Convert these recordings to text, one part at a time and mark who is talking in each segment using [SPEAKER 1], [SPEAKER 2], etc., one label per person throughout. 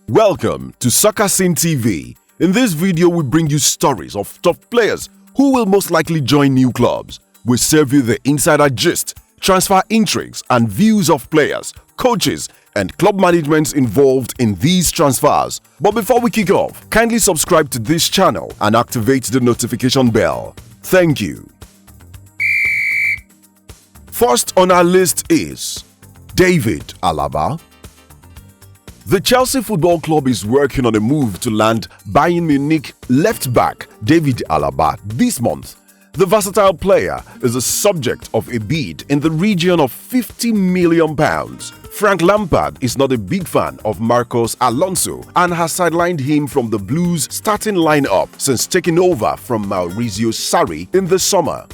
[SPEAKER 1] Welcome to Soccer Scene TV. In this video, we bring you stories of top players who will most likely join new clubs. We serve you the insider gist, transfer intrigues, and views of players, coaches, and club managements involved in these transfers. But before we kick off, kindly subscribe to this channel and activate the notification bell. Thank you. First on our list is David Alaba. The Chelsea Football Club is working on a move to land Bayern Munich left-back David Alaba this month. The versatile player is the subject of a bid in the region of £50 million. Frank Lampard is not a big fan of Marcos Alonso and has sidelined him from the Blues' starting lineup since taking over from Maurizio Sarri in the summer.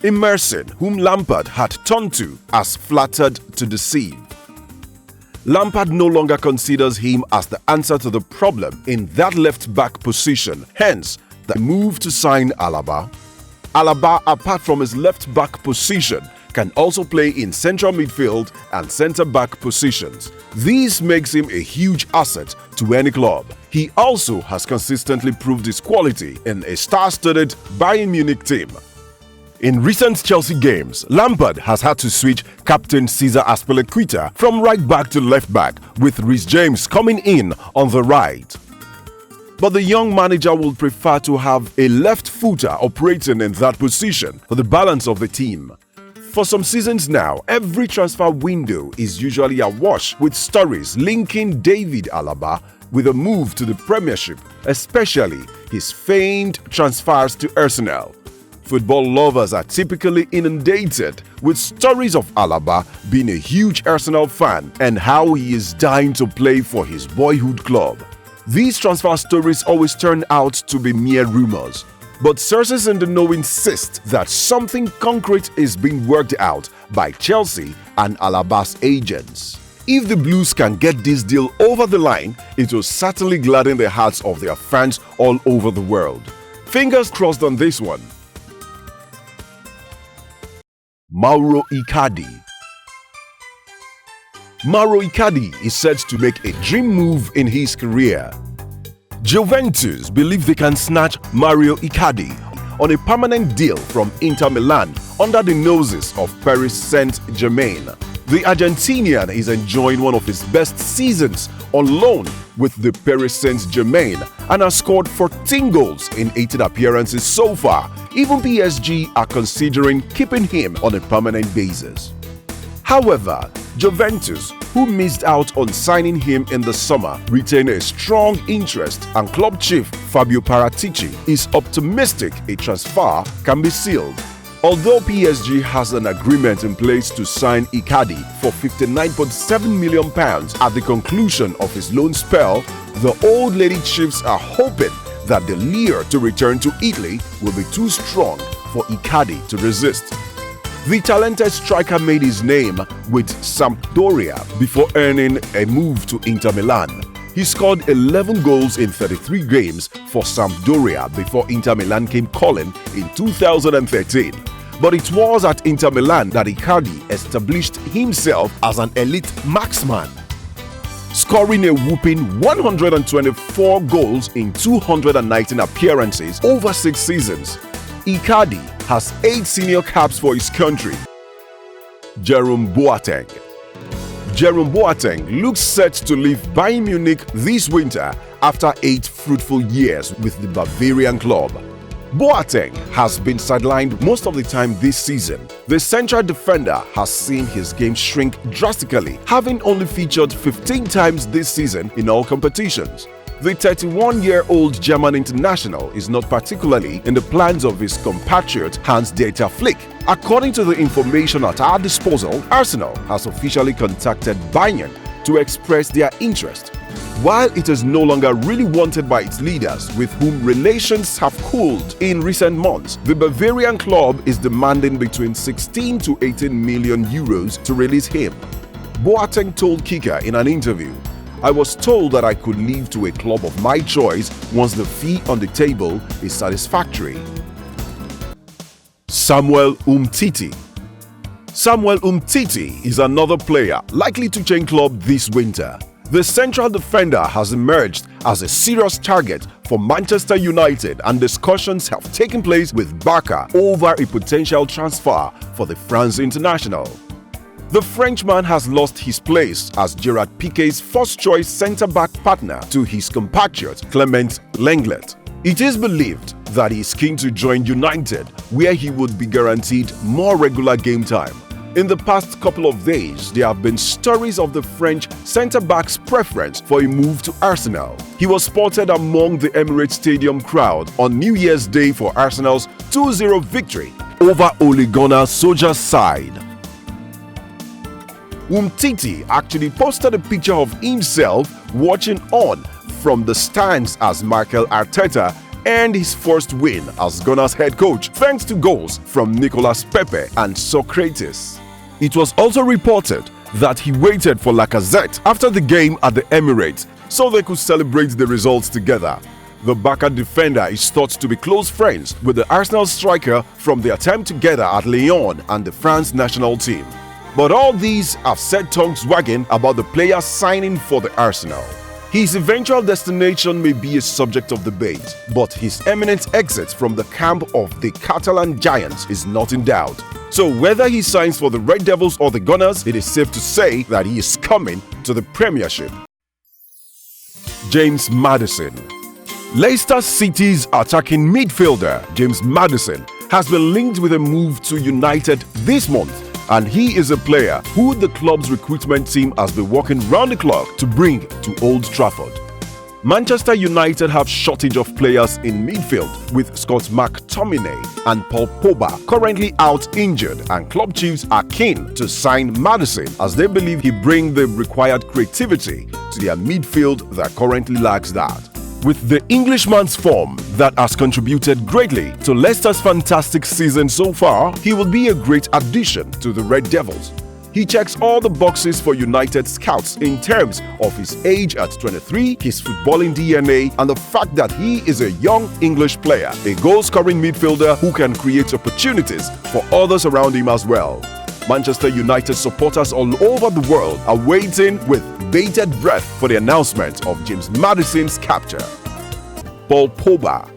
[SPEAKER 1] Emerson, whom Lampard had turned to, has flattered to deceive. Lampard no longer considers him as the answer to the problem in that left-back position, hence the move to sign Alaba. Alaba, apart from his left-back position, can also play in central midfield and centre-back positions. This makes him a huge asset to any club. He also has consistently proved his quality in a star-studded Bayern Munich team. In recent Chelsea games, Lampard has had to switch captain Cesar Azpilicueta from right back to left back, with Reece James coming in on the right. But the young manager would prefer to have a left footer operating in that position for the balance of the team. For some seasons now, every transfer window is usually awash with stories linking David Alaba with a move to the Premiership, especially his famed transfers to Arsenal. Football lovers are typically inundated with stories of Alaba being a huge Arsenal fan and how he is dying to play for his boyhood club. These transfer stories always turn out to be mere rumors, but sources in the know insist that something concrete is being worked out by Chelsea and Alaba's agents. If the Blues can get this deal over the line, it will certainly gladden the hearts of their fans all over the world. Fingers crossed on this one. Mauro Icardi. Mauro Icardi is set to make a dream move in his career. Juventus believe they can snatch Mauro Icardi on a permanent deal from Inter Milan under the noses of Paris Saint-Germain. The Argentinian is enjoying one of his best seasons on loan with the Paris Saint-Germain and has scored 14 goals in 18 appearances so far. Even PSG are considering keeping him on a permanent basis. However, Juventus, who missed out on signing him in the summer, retain a strong interest, and club chief Fabio Paratici is optimistic a transfer can be sealed. Although PSG has an agreement in place to sign Icardi for £59.7 million at the conclusion of his loan spell, the Old Lady Chiefs are hoping that the lure to return to Italy will be too strong for Icardi to resist. The talented striker made his name with Sampdoria before earning a move to Inter Milan. He scored 11 goals in 33 games for Sampdoria before Inter Milan came calling in 2013. But it was at Inter Milan that Icardi established himself as an elite marksman, scoring a whopping 124 goals in 219 appearances over 6 seasons. Icardi has 8 senior caps for his country. Jerome Boateng. Jerome Boateng looks set to leave Bayern Munich this winter after 8 fruitful years with the Bavarian club. Boateng has been sidelined most of the time this season. The central defender has seen his game shrink drastically, having only featured 15 times this season in all competitions. The 31-year-old German international is not particularly in the plans of his compatriot Hans-Dieter Flick. According to the information at our disposal, Arsenal has officially contacted Bayern to express their interest. While it is no longer really wanted by its leaders, with whom relations have cooled in recent months, the Bavarian club is demanding between 16 to 18 million euros to release him. Boateng told Kicker in an interview, "I was told that I could leave to a club of my choice once the fee on the table is satisfactory." Samuel Umtiti. Samuel Umtiti is another player likely to change club this winter. The central defender has emerged as a serious target for Manchester United, and discussions have taken place with Barca over a potential transfer for the France international. The Frenchman has lost his place as Gerard Piqué's first-choice centre-back partner to his compatriot Clement Lenglet. It is believed that he is keen to join United, where he would be guaranteed more regular game time. In the past couple of days, there have been stories of the French centre-back's preference for a move to Arsenal. He was spotted among the Emirates Stadium crowd on New Year's Day for Arsenal's 2-0 victory over Ole Gunnar Solskjaer's side. Umtiti actually posted a picture of himself watching on from the stands as Mikel Arteta earned his first win as Gunners head coach, thanks to goals from Nicolas Pepe and Socrates. It was also reported that he waited for Lacazette after the game at the Emirates so they could celebrate the results together. The Barca defender is thought to be close friends with the Arsenal striker from their time together at Lyon and the France national team. But all these have set tongues wagging about the player signing for the Arsenal. His eventual destination may be a subject of debate, but his imminent exit from the camp of the Catalan Giants is not in doubt. So whether he signs for the Red Devils or the Gunners, it is safe to say that he is coming to the Premiership. James Maddison. Leicester City's attacking midfielder James Maddison has been linked with a move to United this month, and he is a player who the club's recruitment team has been working round the clock to bring to Old Trafford. Manchester United have shortage of players in midfield, with Scott McTominay and Paul Pogba currently out injured, and club chiefs are keen to sign Maddison as they believe he brings the required creativity to their midfield that currently lacks that. With the Englishman's form that has contributed greatly to Leicester's fantastic season so far, he will be a great addition to the Red Devils. He checks all the boxes for United scouts in terms of his age at 23, his footballing DNA, and the fact that he is a young English player, a goal-scoring midfielder who can create opportunities for others around him as well. Manchester United supporters all over the world are waiting with bated breath for the announcement of James Maddison's capture. Paul Pogba.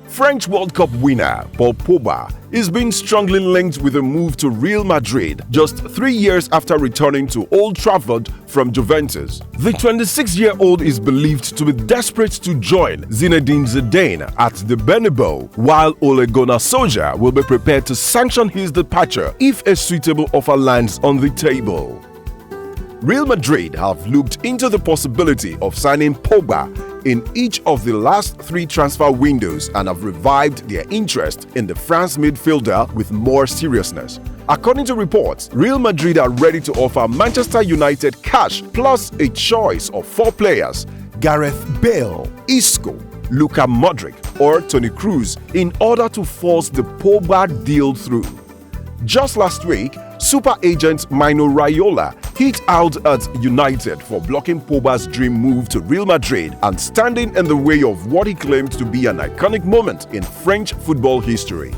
[SPEAKER 1] French World Cup winner Paul Pogba is being strongly linked with a move to Real Madrid just 3 years after returning to Old Trafford from Juventus. The 26-year-old is believed to be desperate to join Zinedine Zidane at the Bernabeu, while Ole Gunnar Solskjaer will be prepared to sanction his departure if a suitable offer lands on the table. Real Madrid have looked into the possibility of signing Pogba in each of the last 3 transfer windows and have revived their interest in the France midfielder with more seriousness. According to reports, Real Madrid are ready to offer Manchester United cash plus a choice of 4 players: Gareth Bale, Isco, Luka Modric or Toni Kroos, in order to force the Pogba deal through. Just last week, super agent Mino Raiola hit out at United for blocking Pogba's dream move to Real Madrid and standing in the way of what he claimed to be an iconic moment in French football history.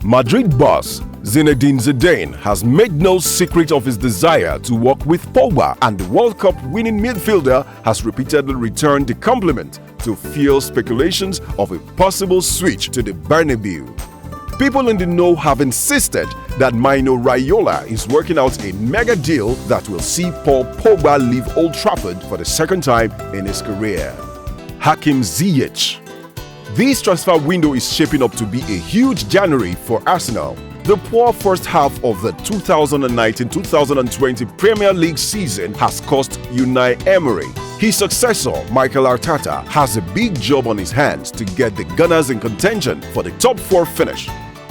[SPEAKER 1] Madrid boss Zinedine Zidane has made no secret of his desire to work with Pogba, and the World Cup winning midfielder has repeatedly returned the compliment to fuel speculations of a possible switch to the Bernabeu. People in the know have insisted that Mino Raiola is working out a mega deal that will see Paul Pogba leave Old Trafford for the second time in his career. Hakim Ziyech. This transfer window is shaping up to be a huge January for Arsenal. The poor first half of the 2019-2020 Premier League season has cost Unai Emery. His successor, Mikel Arteta, has a big job on his hands to get the Gunners in contention for the top 4 finish.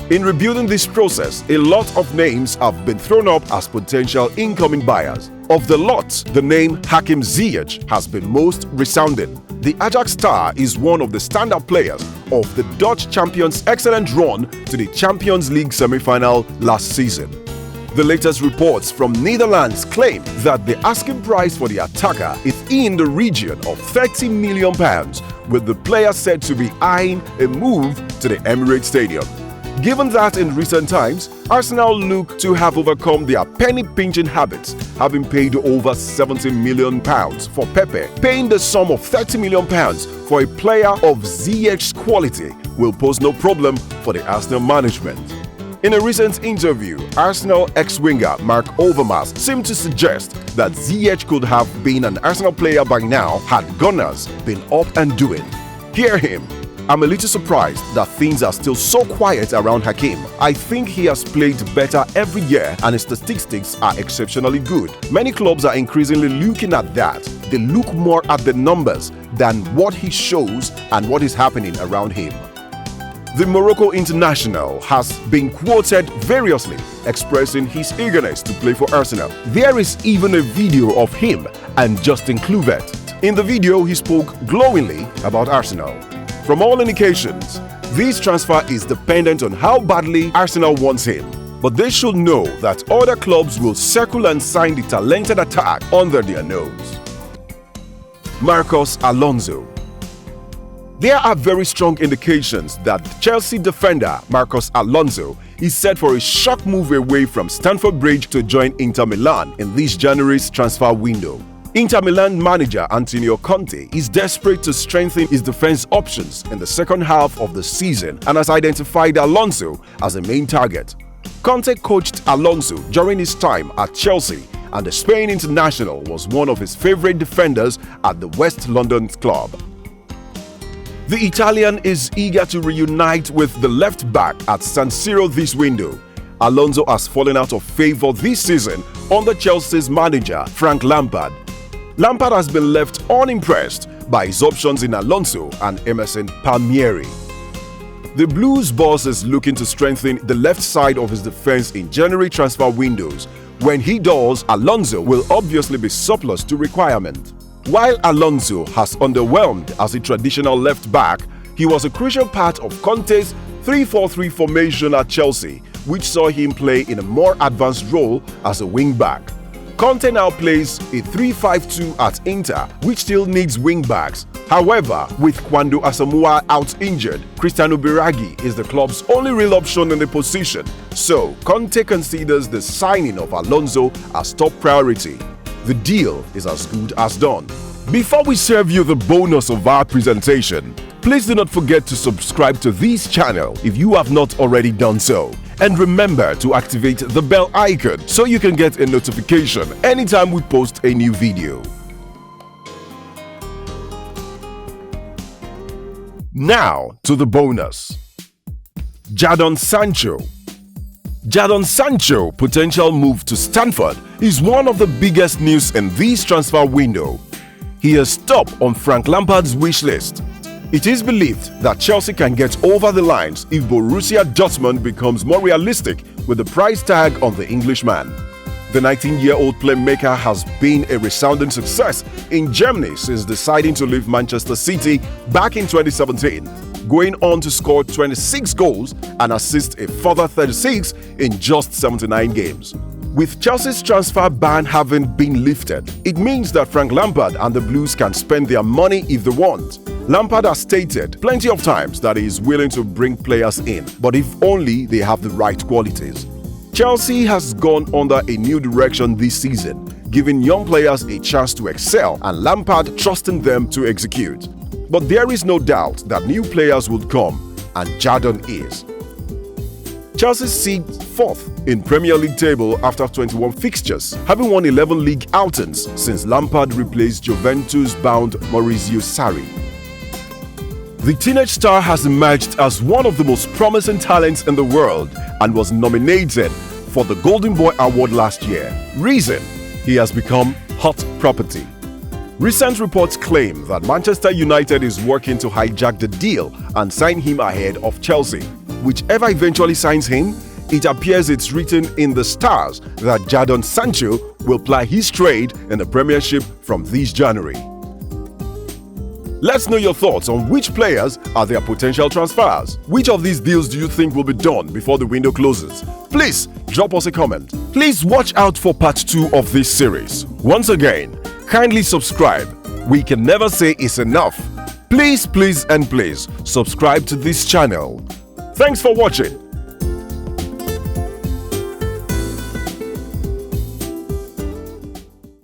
[SPEAKER 1] In rebuilding this process, a lot of names have been thrown up as potential incoming buyers. Of the lot, the name Hakim Ziyech has been most resounding. The Ajax star is one of the standout players of the Dutch champions' excellent run to the Champions League semi-final last season. The latest reports from Netherlands claim that the asking price for the attacker is in the region of £30 million, with the player said to be eyeing a move to the Emirates Stadium. Given that in recent times, Arsenal look to have overcome their penny-pinching habits, having paid over £70 million for Pepe, paying the sum of £30 million for a player of Ziyech's quality will pose no problem for the Arsenal management. In a recent interview, Arsenal ex-winger Mark Overmars seemed to suggest that Ziyech could have been an Arsenal player by now had Gunners been up and doing. Hear him. I'm a little surprised that things are still so quiet around Hakim. I think he has played better every year and his statistics are exceptionally good. Many clubs are increasingly looking at that. They look more at the numbers than what he shows and what is happening around him. The Morocco international has been quoted variously expressing his eagerness to play for Arsenal. There is even a video of him and Justin Kluivert. In the video, he spoke glowingly about Arsenal. From all indications, this transfer is dependent on how badly Arsenal wants him. But they should know that other clubs will circle and sign the talented attack under their nose. Marcos Alonso. There are very strong indications that Chelsea defender Marcos Alonso is set for a shock move away from Stamford Bridge to join Inter Milan in this January's transfer window. Inter Milan manager Antonio Conte is desperate to strengthen his defense options in the second half of the season and has identified Alonso as a main target. Conte coached Alonso during his time at Chelsea, and the Spain international was one of his favorite defenders at the West London club. The Italian is eager to reunite with the left back at San Siro this window. Alonso has fallen out of favor this season under Chelsea's manager Frank Lampard. Lampard has been left unimpressed by his options in Alonso and Emerson Palmieri. The Blues boss is looking to strengthen the left side of his defense in January transfer windows. When he does, Alonso will obviously be surplus to requirement. While Alonso has underwhelmed as a traditional left back, he was a crucial part of Conte's 3-4-3 formation at Chelsea, which saw him play in a more advanced role as a wing-back. Conte now plays a 3-5-2 at Inter, which still needs wing-backs. However, with Kwando Asamoah out injured, Cristiano Biraghi is the club's only real option in the position, so Conte considers the signing of Alonso as top priority. The deal is as good as done. Before we serve you the bonus of our presentation, please do not forget to subscribe to this channel if you have not already done so. And remember to activate the bell icon so you can get a notification anytime we post a new video. Now to the bonus. Jadon Sancho. Jadon Sancho potential move to Stamford is one of the biggest news in this transfer window. He is top on Frank Lampard's wish list. It is believed that Chelsea can get over the lines if Borussia Dortmund becomes more realistic with the price tag on the Englishman. The 19-year-old playmaker has been a resounding success in Germany since deciding to leave Manchester City back in 2017, going on to score 26 goals and assist a further 36 in just 79 games. With Chelsea's transfer ban having been lifted, it means that Frank Lampard and the Blues can spend their money if they want. Lampard has stated plenty of times that he is willing to bring players in, but if only they have the right qualities. Chelsea has gone under a new direction this season, giving young players a chance to excel and Lampard trusting them to execute. But there is no doubt that new players would come, and Jadon is. Chelsea sit fourth in Premier League table after 21 fixtures, having won 11 league outings since Lampard replaced Juventus-bound Maurizio Sarri. The teenage star has emerged as one of the most promising talents in the world and was nominated for the Golden Boy Award last year. Reason: he has become hot property. Recent reports claim that Manchester United is working to hijack the deal and sign him ahead of Chelsea. Whichever eventually signs him, it appears it's written in the stars that Jadon Sancho will ply his trade in the Premiership from this January. Let's know your thoughts on which players are their potential transfers. Which of these deals do you think will be done before the window closes? Please drop us a comment. Please watch out for part 2 of this series. Once again, kindly subscribe. We can never say it's enough. Please, please, and please subscribe to this channel. Thanks for watching.